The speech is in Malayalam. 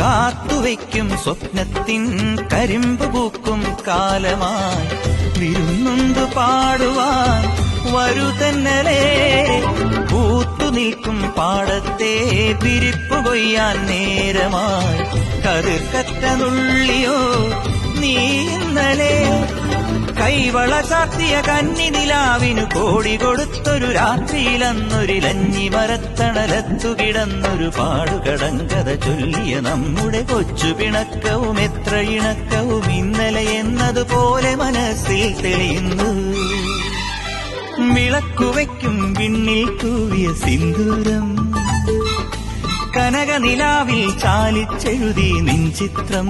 കാത്തുവയ്ക്കും സ്വപ്നത്തിൻ കരിമ്പ് പൂക്കും കാലമായി വിരുന്നുണ്ട് പാടുവാൻ വരുതന്നലേ. പൂത്തുനിൽക്കും പാടത്തെ വിരിപ്പു കൊയ്യാൻ നേരമായി കതിർക്കറ്റ നുള്ളിയോ നീ ഇന്നലെ. കൈവള ചാർത്തിയ കന്നിനിലാവിനു കോടി കൊടുത്തൊരു രാത്രിയിലന്നൊരിലഞ്ഞി മരത്തണലത്തു കിടന്നൊരു പാടുകടങ്കഥ ചൊല്ലിയ നമ്മുടെ കൊച്ചു പിണക്കവും എത്ര ഇണക്കവും ഇന്നലെ എന്നതുപോലെ മനസ്സിൽ തെളിയുന്നു. വിളക്കുവയ്ക്കും വിണ്ണിൽ തൂവിയ സിന്ദൂരം കനകനിലാവിൽ ചാലിച്ചെഴുതി നിൻ ചിത്രം.